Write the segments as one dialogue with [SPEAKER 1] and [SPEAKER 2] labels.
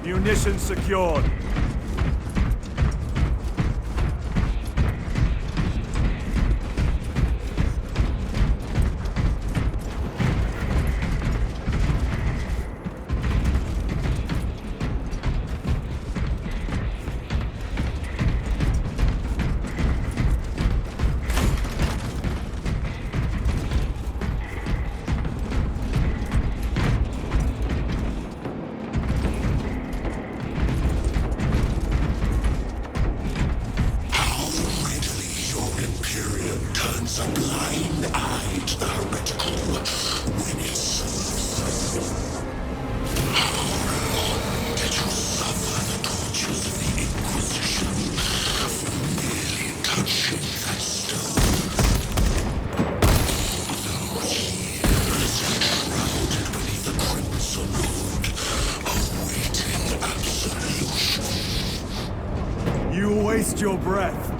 [SPEAKER 1] Munitions secured. Waste your breath.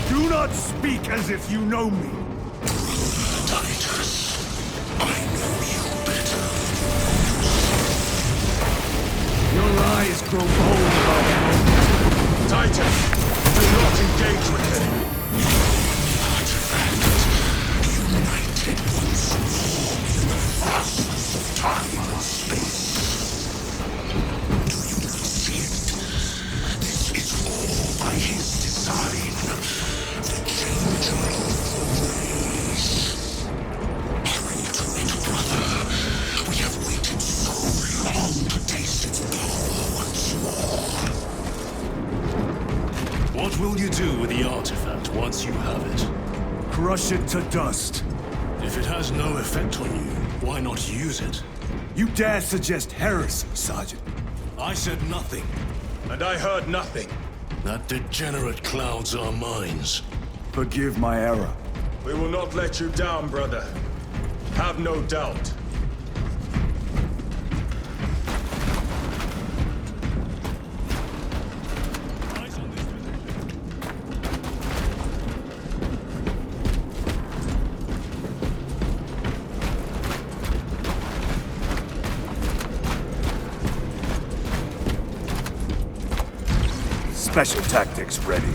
[SPEAKER 1] Do not speak as if you know me.
[SPEAKER 2] Titus, I know you better.
[SPEAKER 1] Your lies grow bold about me.
[SPEAKER 3] Titus, do not engage with him.
[SPEAKER 2] Artifact, united once more in the vastness of time and space. By his design, the changer of ways. Hurry to it, brother. We have waited so long to taste its power once more.
[SPEAKER 4] What will you do with the artifact once you have it?
[SPEAKER 1] Crush it to dust.
[SPEAKER 4] If it has no effect on you, why not use it?
[SPEAKER 1] You dare suggest heresy, Sergeant?
[SPEAKER 4] I said nothing.
[SPEAKER 3] And I heard nothing.
[SPEAKER 4] That degenerate clouds our minds.
[SPEAKER 1] Forgive my error.
[SPEAKER 3] We will not let you down, brother. Have no doubt.
[SPEAKER 1] Special tactics ready.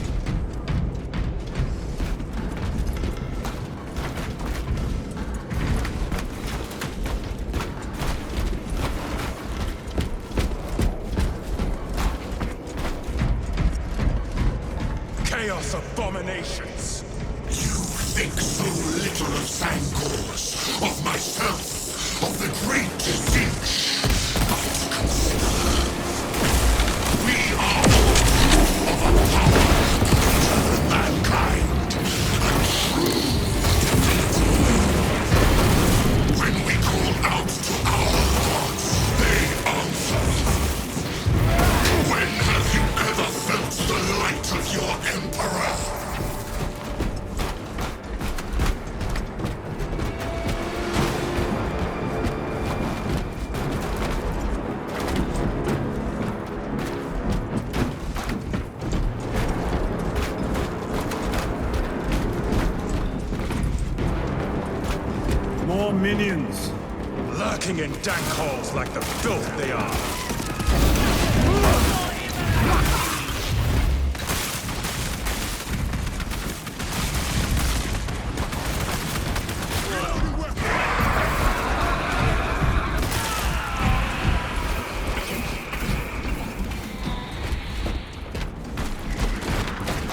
[SPEAKER 3] Chaos abominations!
[SPEAKER 2] You think so little of Sangors, of myself, of the great Distinct. But consider, we are all of a power greater than mankind, a true divinity. When we call out to our gods, they answer. When have you ever felt the light of your Emperor?
[SPEAKER 1] More minions.
[SPEAKER 3] Lurking in dank holes like the filth they are.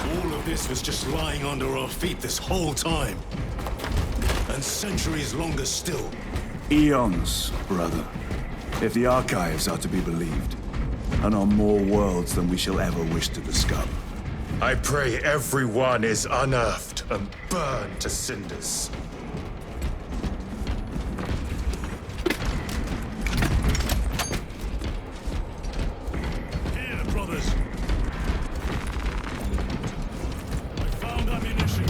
[SPEAKER 4] All of this was just lying under our feet this whole time. And centuries longer still.
[SPEAKER 1] Eons, brother. If the archives are to be believed. And on more worlds than we shall ever wish to discover.
[SPEAKER 3] I pray everyone is unearthed and burned to cinders.
[SPEAKER 4] Here, brothers. I found ammunition.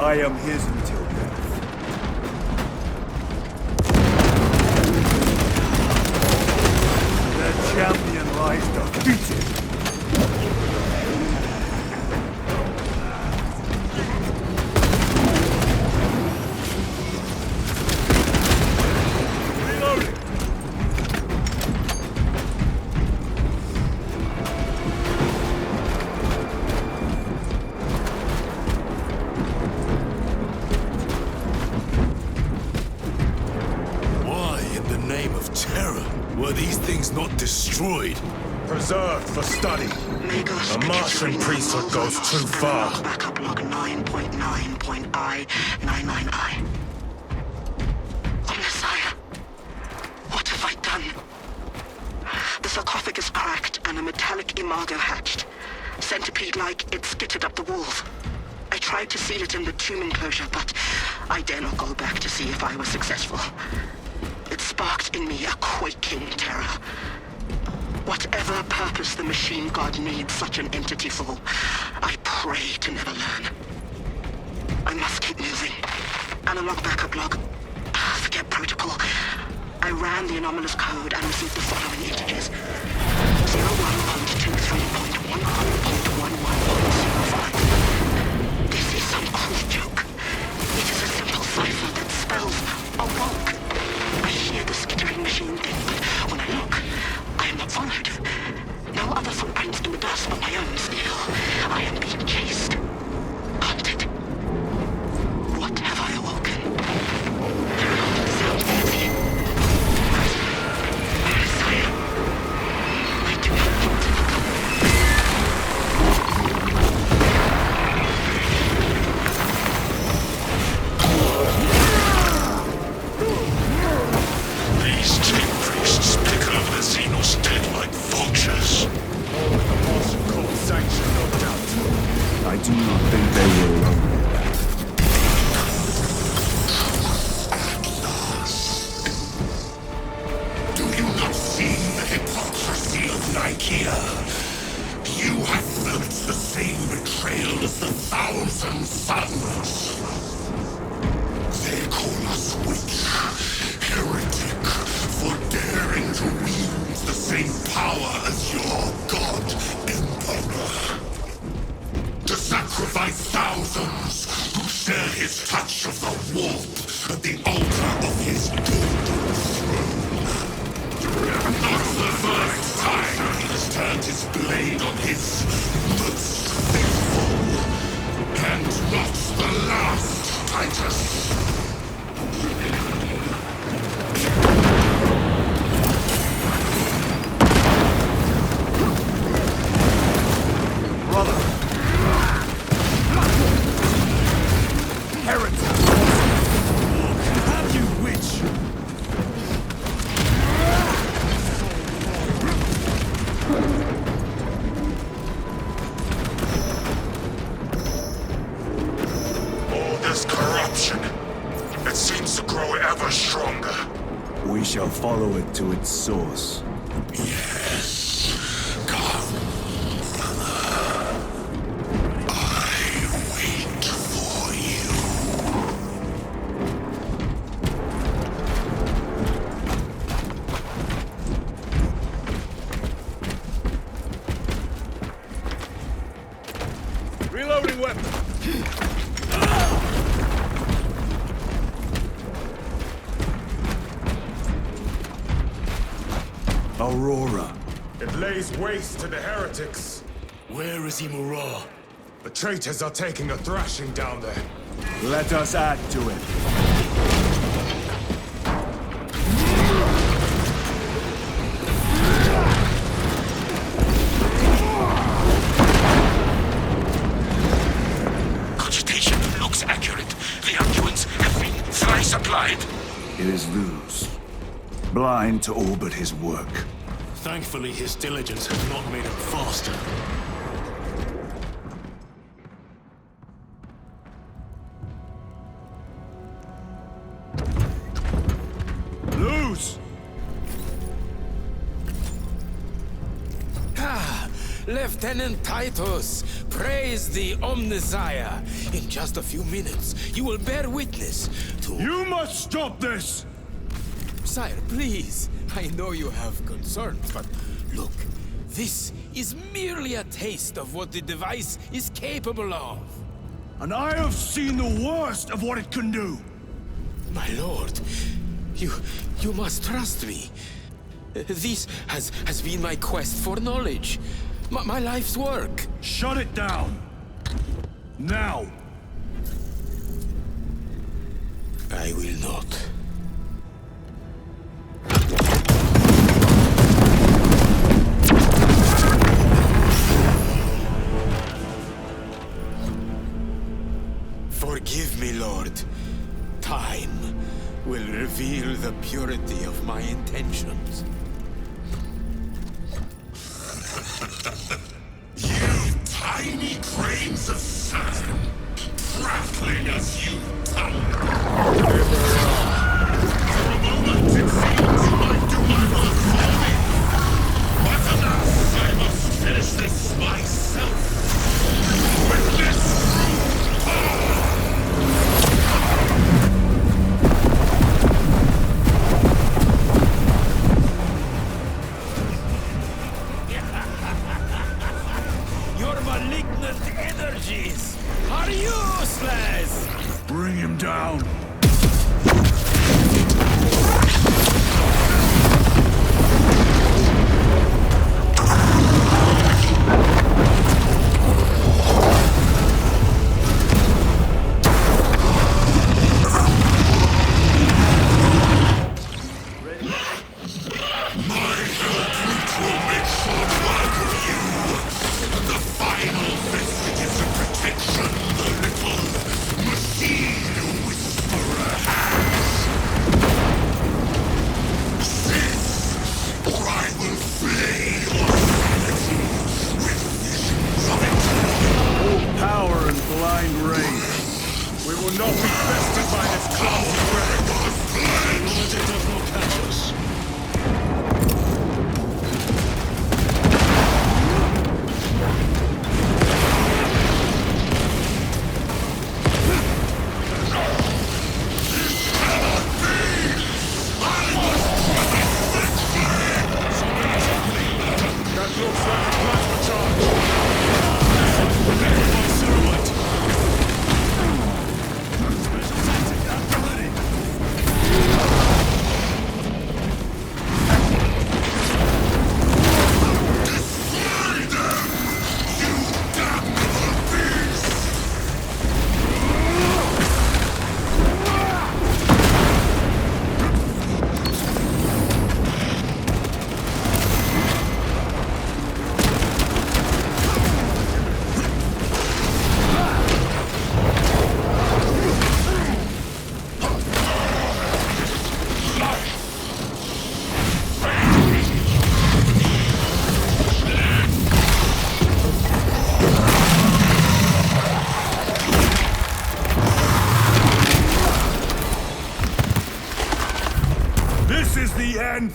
[SPEAKER 1] I am his until death. The champion lies defeated.
[SPEAKER 4] Were these things not destroyed?
[SPEAKER 3] Preserved for study. A Martian priesthood goes too far.
[SPEAKER 5] Backup log 9.9.I99I. Oh, Messiah. What have I done? The sarcophagus cracked and a metallic imago hatched. Centipede-like, it skittered up the walls. I tried to seal it in the tomb enclosure, but I dare not go back to see if I was successful. It sparked in me a quaking terror. Whatever purpose the machine god needs such an entity for, I pray to never learn. I must keep moving. Analog backup log. Forget protocol. I ran the anomalous code and received the following integers. 01.23.100.11.05. This is some cruel joke. It is a simple cipher that spells awoke. I hear the skittering machine thing, but when I look, I am not followed. No other footprints in the dust but my own still. I am being chased. Hunted. What have I awoken? Herald sounds easy. Messiah. I do not want to look up.
[SPEAKER 2] These chain priests pick over the Xenos dead like vultures.
[SPEAKER 3] All with the Martian court sanction, no doubt.
[SPEAKER 1] I do not think they will alone.
[SPEAKER 2] At last. Do you not see the hypocrisy of Nicaea? You have felt the same betrayal as the Thousand Suns. They call us witch, heretic, for daring to wield the same power as your god, Emperor. To sacrifice thousands who share his touch of the warp at the altar of his golden throne. Not the first time he has turned his blade on his most faithful, and not the last, Titus.
[SPEAKER 1] Brother! Heretic! Have you, witch?
[SPEAKER 3] All this corruption. It seems to grow ever stronger.
[SPEAKER 1] We shall follow it to its source.
[SPEAKER 2] Yes, come, brother. I wait for you.
[SPEAKER 1] Reloading weapon! Aurora.
[SPEAKER 3] It lays waste to the heretics.
[SPEAKER 4] Where is Imura?
[SPEAKER 3] The traitors are taking a thrashing down there.
[SPEAKER 1] Let us add to it.
[SPEAKER 2] Cogitation looks accurate. The arguments have been thrice applied.
[SPEAKER 1] It is Luz. Blind to all but his work.
[SPEAKER 4] Thankfully, his diligence has not made him faster.
[SPEAKER 1] Luz!
[SPEAKER 6] Lieutenant Titus, praise the Omnissiah. In just a few minutes, you will bear witness to...
[SPEAKER 1] You must stop this!
[SPEAKER 6] Sire, please. I know you have concerns, but look, this is merely a taste of what the device is capable of.
[SPEAKER 1] And I have seen the worst of what it can do!
[SPEAKER 6] My lord, you must trust me. This has been my quest for knowledge. My life's work.
[SPEAKER 1] Shut it down! Now!
[SPEAKER 6] I will not. Forgive me, Lord. Time will reveal the purity of my intentions.
[SPEAKER 2] You tiny grains of sand, prattling as you tumble. For a moment it seems you might do my work for me. But alas, I must finish this myself. With this brute power.
[SPEAKER 6] Your malignant energies are useless!
[SPEAKER 1] Bring him down!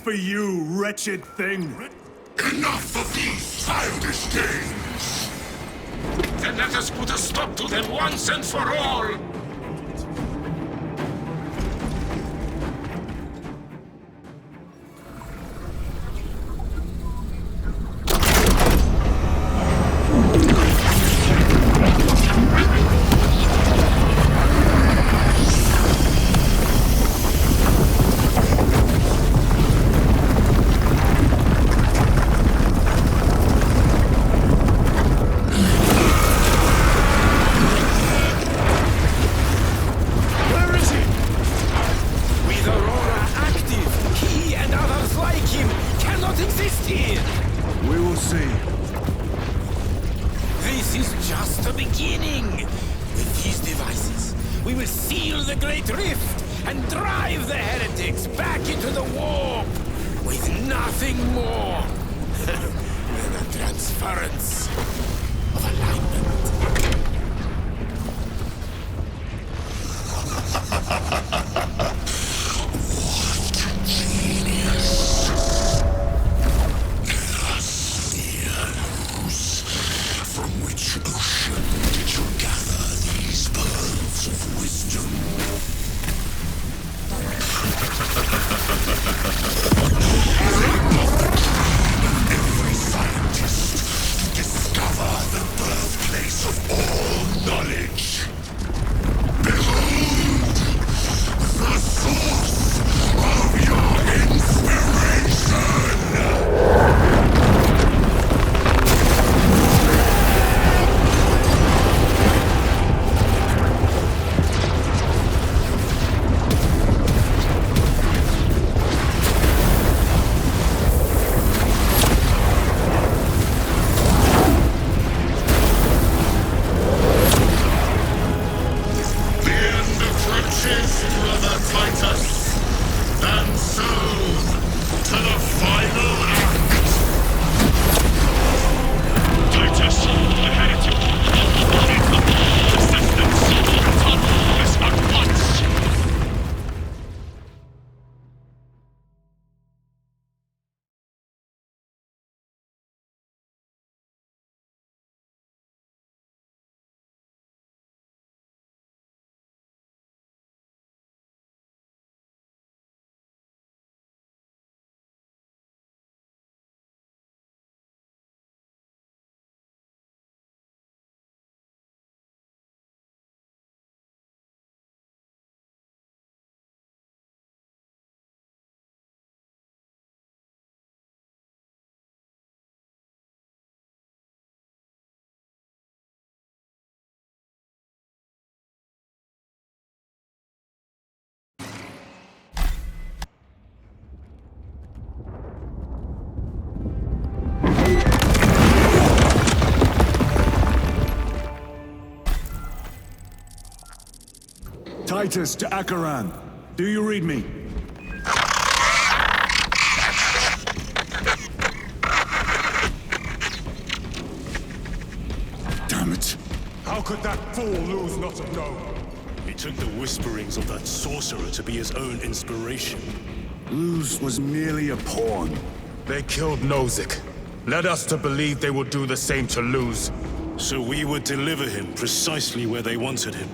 [SPEAKER 1] For you, wretched thing!
[SPEAKER 2] Enough of these childish games!
[SPEAKER 3] Then let us put a stop to them once and for all!
[SPEAKER 2] Genius.
[SPEAKER 1] Titus to Acheran. Do you read me? Damn it.
[SPEAKER 3] How could that fool lose not have known?
[SPEAKER 4] He took the whisperings of that sorcerer to be his own inspiration.
[SPEAKER 1] Luz was merely a pawn.
[SPEAKER 3] They killed Nozick. Led us to believe they would do the same to Luz.
[SPEAKER 4] So we would deliver him precisely where they wanted him.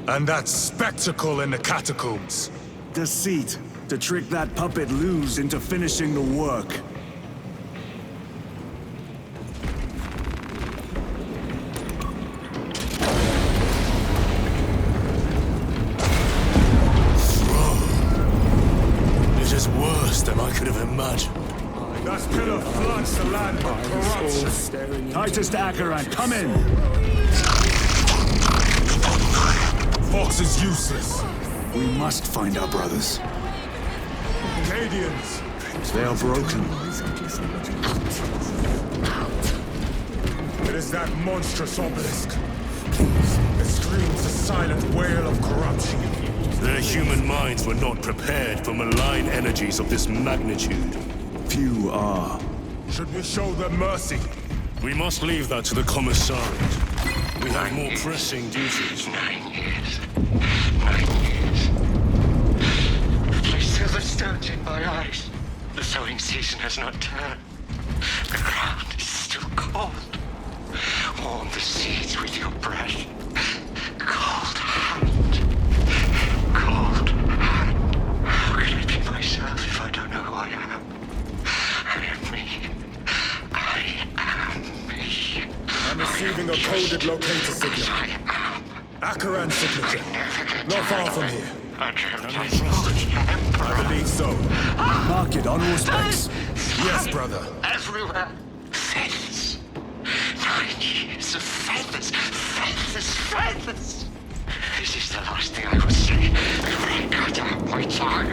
[SPEAKER 3] And that spectacle in the catacombs.
[SPEAKER 1] Deceit. To trick that puppet Luz into finishing the work.
[SPEAKER 4] It is worse than I could have imagined.
[SPEAKER 3] That pillar floods the land with corruption.
[SPEAKER 1] Titus to Acheran, come in!
[SPEAKER 3] Fox is useless.
[SPEAKER 1] We must find our brothers.
[SPEAKER 3] Canadians.
[SPEAKER 1] They are broken.
[SPEAKER 3] It is that monstrous obelisk. It screams a silent wail of corruption.
[SPEAKER 4] Their human minds were not prepared for malign energies of this magnitude.
[SPEAKER 1] Few are.
[SPEAKER 3] Should we show them mercy?
[SPEAKER 4] We must leave that to the commissariat. We have more pressing duties.
[SPEAKER 7] 9 years. 9 years. I still the stones in my eyes. The sowing season has not turned. The ground is still cold. Warm the seeds with your breath. Cold hand. Cold hand. How can I be myself if I don't know who I am? I am me. I am me.
[SPEAKER 3] I'm receiving a coded locator signal.
[SPEAKER 7] I am.
[SPEAKER 3] Acheran signature. Not far from here.
[SPEAKER 7] I trust it.
[SPEAKER 3] I believe so.
[SPEAKER 1] Mark it on all specs.
[SPEAKER 3] Yes, brother.
[SPEAKER 7] Everywhere. Feathers. 9 years of feathers. Feathers. Feathers. This is the last thing I would say before I cut out my tongue.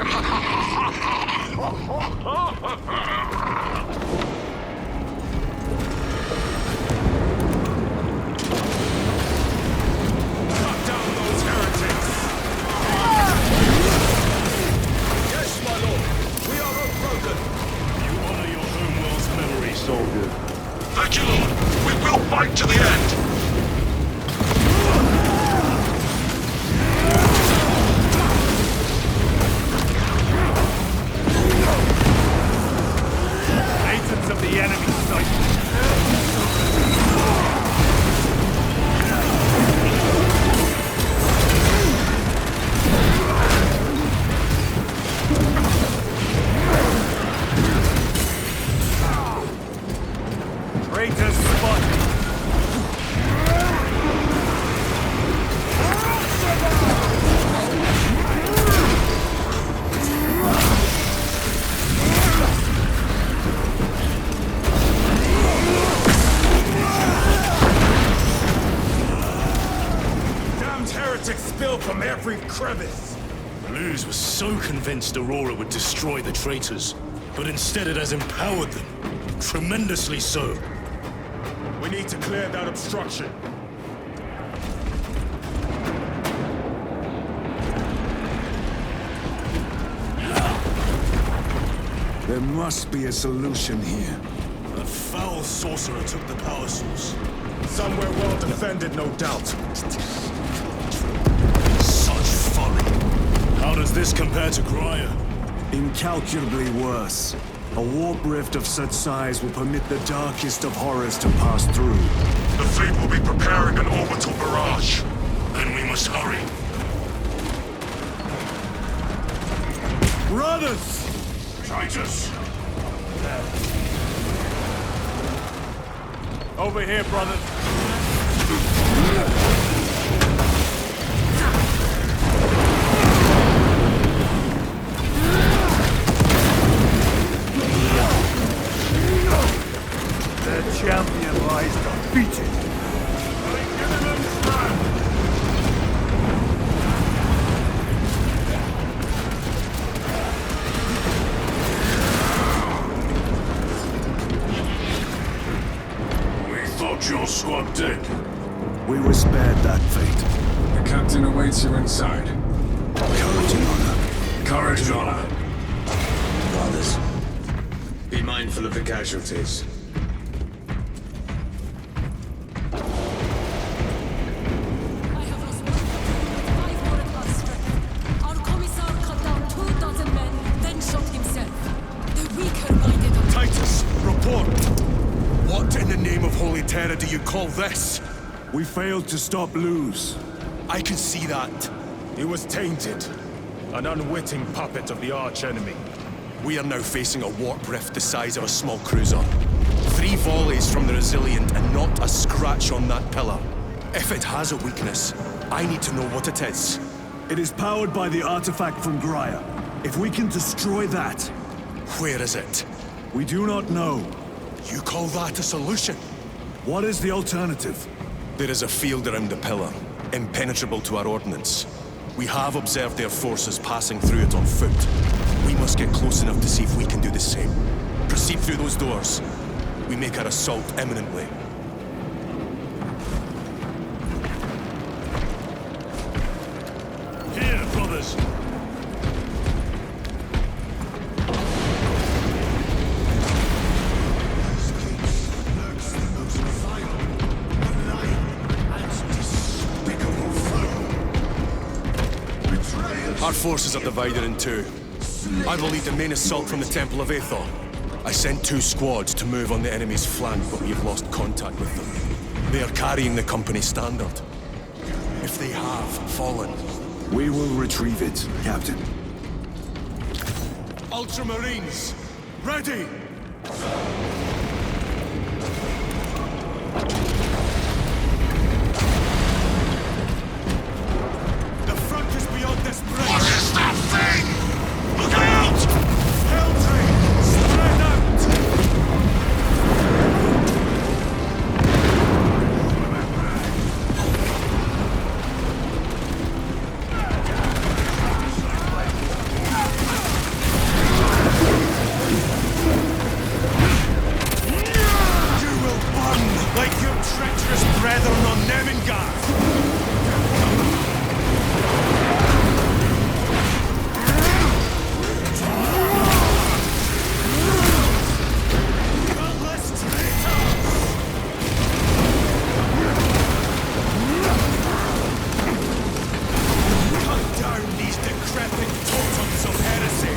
[SPEAKER 3] Cut down those heretics! Yes, my lord. We are unbroken.
[SPEAKER 4] You honor your homeworld's memory, soldier.
[SPEAKER 2] Thank you, Lord. We will fight to the end.
[SPEAKER 3] Agents of the enemy sighted. Traitors spotted. Damned heretics spill from every crevice.
[SPEAKER 4] Luz was so convinced Aurora would destroy the traitors, but instead it has empowered them. Tremendously so.
[SPEAKER 3] We need to clear that obstruction.
[SPEAKER 1] There must be a solution here.
[SPEAKER 4] A foul sorcerer took the power source.
[SPEAKER 3] Somewhere well defended, no doubt.
[SPEAKER 4] Such folly. How does this compare to Grya?
[SPEAKER 1] Incalculably worse. A warp rift of such size will permit the darkest of horrors to pass through.
[SPEAKER 2] The fleet will be preparing an orbital barrage.
[SPEAKER 4] Then we must hurry.
[SPEAKER 1] Brothers!
[SPEAKER 2] Titus!
[SPEAKER 3] Over here, brothers.
[SPEAKER 1] Their champion lies defeated.
[SPEAKER 2] We thought your squad dead.
[SPEAKER 1] We were spared that fate.
[SPEAKER 8] The captain awaits you inside.
[SPEAKER 1] Courage and honor.
[SPEAKER 4] Courage and honor.
[SPEAKER 8] Brothers,
[SPEAKER 4] Be mindful of the casualties.
[SPEAKER 9] I have lost 5 more at last strength. Our commissar cut down 2,000 men, then shot himself. The weaker-minded...
[SPEAKER 10] Titus, report! What in the name of Holy Terror do you call this?
[SPEAKER 1] We failed to stop Luz.
[SPEAKER 10] I can see that.
[SPEAKER 3] He was tainted. An unwitting puppet of the arch-enemy.
[SPEAKER 10] We are now facing a warp rift the size of a small cruiser. 3 volleys from the Resilient and not a scratch on that pillar. If it has a weakness, I need to know what it is.
[SPEAKER 1] It is powered by the artifact from Graia. If we can destroy that...
[SPEAKER 10] Where is it?
[SPEAKER 1] We do not know.
[SPEAKER 10] You call that a solution?
[SPEAKER 1] What is the alternative?
[SPEAKER 10] There is a field around the pillar, impenetrable to our ordnance. We have observed their forces passing through it on foot. We must get close enough to see if we can do the same. Proceed through those doors. We make our assault imminently.
[SPEAKER 4] Here, brothers.
[SPEAKER 10] Our forces are divided in 2. I will lead the main assault from the Temple of Aethor. I sent 2 squads to move on the enemy's flank, but we have lost contact with them. They are carrying the company standard. If they have fallen...
[SPEAKER 1] We will retrieve it, Captain.
[SPEAKER 10] Ultramarines, ready! The front is beyond this bridge!
[SPEAKER 2] What is that thing? Look out!
[SPEAKER 10] Helltrain, spread out! You will burn like your treacherous brethren on Nemengard! Cut down these decrepit totems of heresy!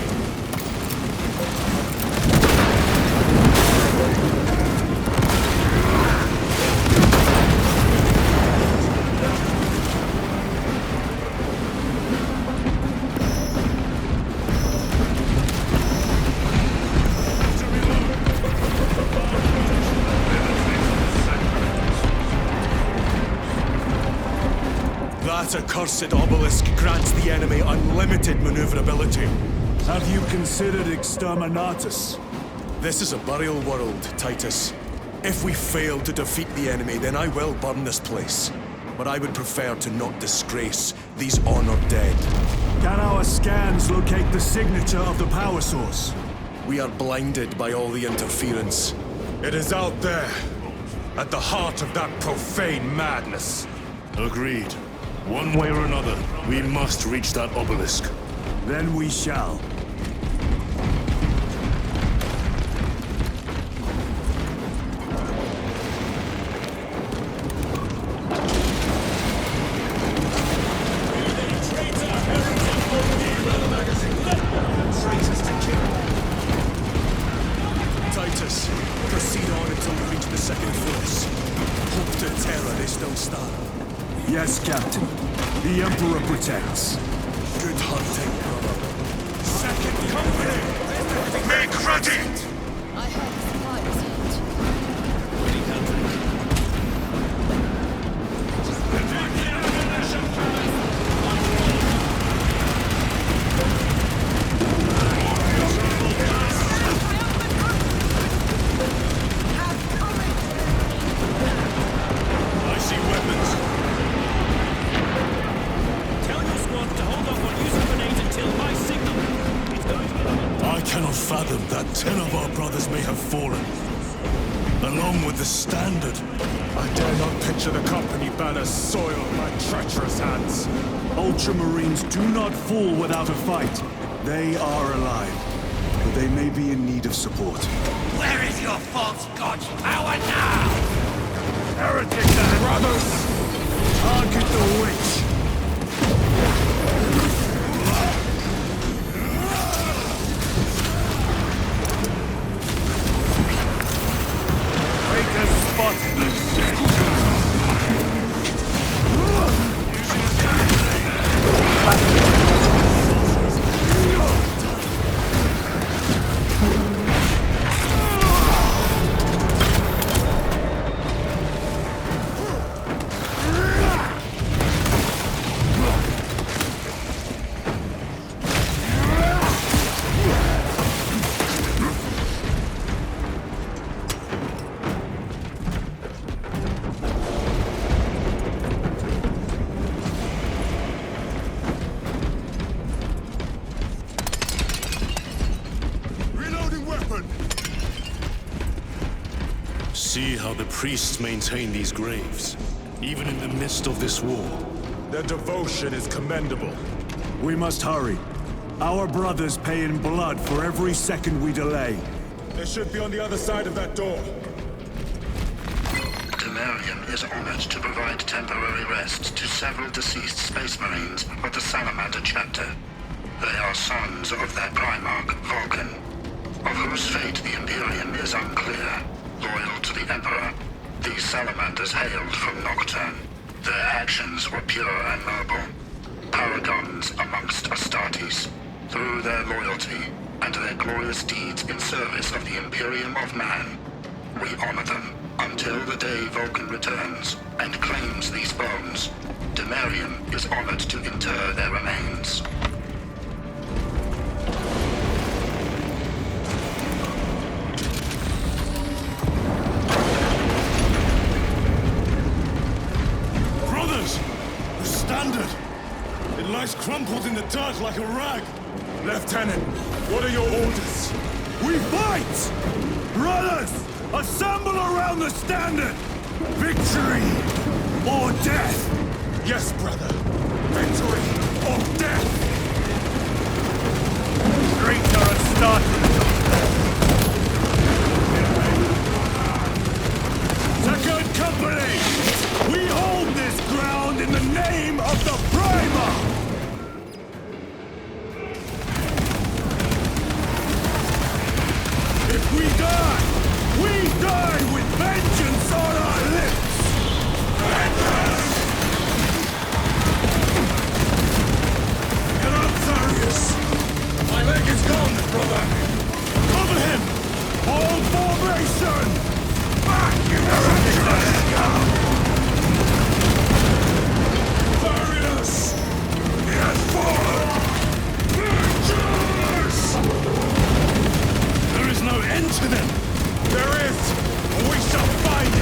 [SPEAKER 10] That accursed obelisk grants the enemy unlimited maneuverability.
[SPEAKER 1] Have you considered Exterminatus?
[SPEAKER 10] This is a burial world, Titus. If we fail to defeat the enemy, then I will burn this place. But I would prefer to not disgrace these honored dead.
[SPEAKER 1] Can our scans locate the signature of the power source?
[SPEAKER 10] We are blinded by all the interference.
[SPEAKER 3] It is out there, at the heart of that profane madness.
[SPEAKER 4] Agreed. One way or another, we must reach that obelisk.
[SPEAKER 1] Then we shall.
[SPEAKER 10] Titus, proceed on until we reach the second force. Hope to terror they still stand.
[SPEAKER 1] Yes, Captain. The Emperor protects.
[SPEAKER 10] Good hunting, brother.
[SPEAKER 3] Second company! Make ready!
[SPEAKER 9] I have supplies hit.
[SPEAKER 4] I see weapons.
[SPEAKER 11] Tell your squad to hold off on using grenades until my signal. It's going to be...
[SPEAKER 4] I cannot fathom that 10 of our along with the Standard.
[SPEAKER 3] I dare not picture the company banners soiled by treacherous hands.
[SPEAKER 1] Ultramarines do not fall without a fight. They are alive, but they may be in need of support.
[SPEAKER 2] Where is your false god's power now?
[SPEAKER 1] Heretic brothers! Target the witch! Breakers spotted!
[SPEAKER 4] See how the priests maintain these graves, even in the midst of this war.
[SPEAKER 3] Their devotion is commendable.
[SPEAKER 1] We must hurry. Our brothers pay in blood for every second we delay.
[SPEAKER 3] They should be on the other side of that door.
[SPEAKER 12] Temerium is honored to provide temporary rest to several deceased Space Marines of the Salamander chapter. They are sons of their Primarch, Vulcan, of whose fate the Imperium is unclear. Loyal to the Emperor, these Salamanders hailed from Nocturne. Their actions were pure and noble, paragons amongst Astartes. Through their loyalty and their glorious deeds in service of the Imperium of Man, we honor them until the day Vulcan returns and claims these bones. Temerium is honored to inter their remains.
[SPEAKER 4] Lies crumpled in the dirt like a rag.
[SPEAKER 3] Lieutenant, what are your orders?
[SPEAKER 1] We fight! Brothers, assemble around the Standard! Victory or death!
[SPEAKER 3] Yes, brother. Victory or death!
[SPEAKER 1] Streets are Astartes. Second Company! We hold this ground in the name of the Primarch! We die with vengeance on our lips! Get up, Sarius! My leg is gone, brother! Cover him! Hold formation! Back, you Sarius! He has fallen!
[SPEAKER 4] There is no end to them!
[SPEAKER 3] There is! We shall find it!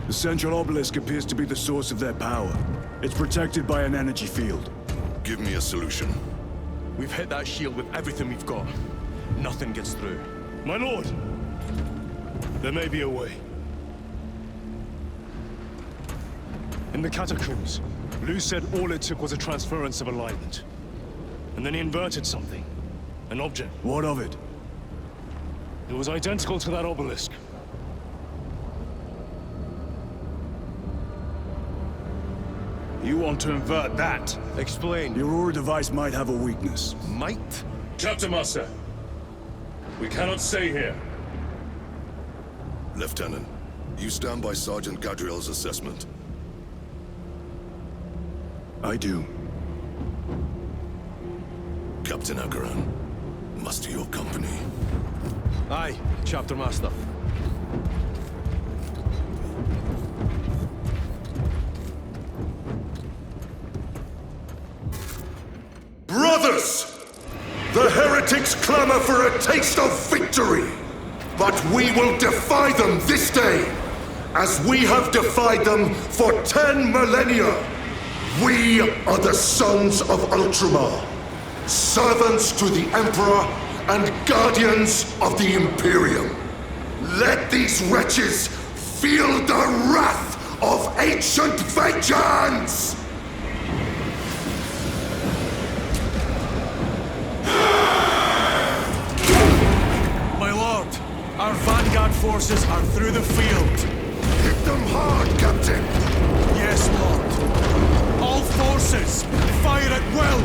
[SPEAKER 1] The central obelisk appears to be the source of their power. It's protected by an energy field.
[SPEAKER 4] Give me a solution.
[SPEAKER 10] We've hit that shield with everything we've got. nothing gets through.
[SPEAKER 4] My lord! There may be a way. In the catacombs, Lu said all it took was a transference of alignment. And then he inverted something. An object.
[SPEAKER 1] What of it?
[SPEAKER 4] It was identical to that obelisk.
[SPEAKER 1] You want to invert that?
[SPEAKER 10] Explain.
[SPEAKER 1] Your Aura device might have a weakness.
[SPEAKER 10] Might?
[SPEAKER 4] Captain Master, we cannot stay here.
[SPEAKER 13] Lieutenant, you stand by Sergeant Gadriel's assessment.
[SPEAKER 1] I do.
[SPEAKER 13] Captain Akaran, muster your company.
[SPEAKER 10] Aye, Chapter Master.
[SPEAKER 2] Brothers! The heretics clamor for a taste of victory! But we will defy them this day, as we have defied them for 10 millennia! We are the sons of Ultramar, servants to the Emperor and guardians of the Imperium. Let these wretches feel the wrath of ancient vengeance!
[SPEAKER 10] My lord, our vanguard forces are through the field.
[SPEAKER 2] Hit them hard, Captain!
[SPEAKER 10] Yes, Lord. All forces, fire at will!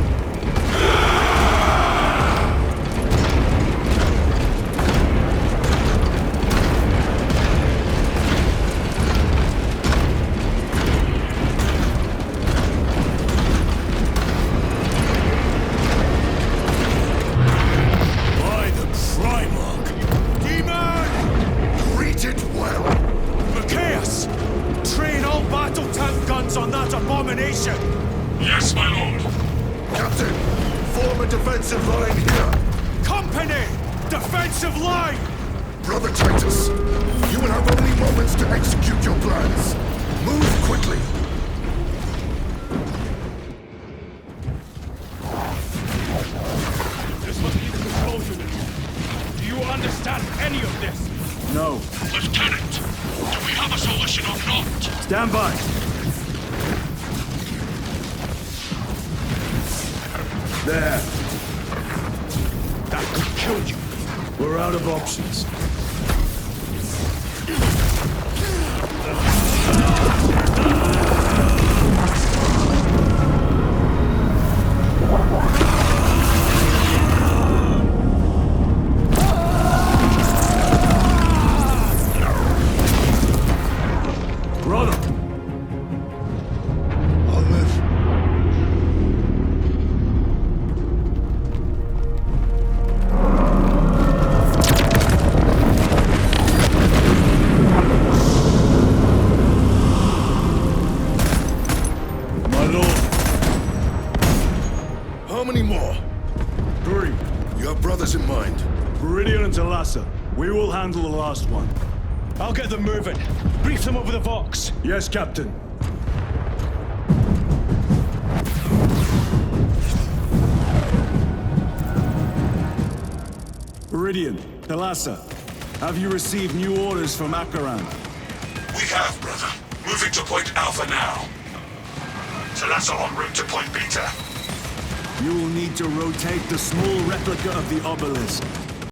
[SPEAKER 4] By the Primarch!
[SPEAKER 10] Demon!
[SPEAKER 2] Greet it well!
[SPEAKER 10] Macias! Train all battle tank guns on that abomination!
[SPEAKER 2] Yes, my lord! Captain, form a defensive line here!
[SPEAKER 10] Company! Defensive line!
[SPEAKER 2] Brother Titus, you will have only moments to execute your plans. Move quickly!
[SPEAKER 11] This must be the control unit. Do you understand any of this?
[SPEAKER 1] No.
[SPEAKER 2] Lieutenant, do we have a solution or not?
[SPEAKER 1] Stand by. There.
[SPEAKER 11] That could kill you.
[SPEAKER 1] We're out of options. Brother!
[SPEAKER 2] I'll live.
[SPEAKER 1] My lord.
[SPEAKER 13] How many more?
[SPEAKER 1] 3.
[SPEAKER 13] You have brothers in mind.
[SPEAKER 1] Viridian and Talassa. We will handle the last one.
[SPEAKER 11] I'll get them moving. Brief them over the Vox.
[SPEAKER 1] Yes, Captain. Viridian, Talassa, have you received new orders from Akaran?
[SPEAKER 2] We have, brother. Moving to Point Alpha now. Talassa en route to Point Beta.
[SPEAKER 1] You will need to rotate the small replica of the obelisk.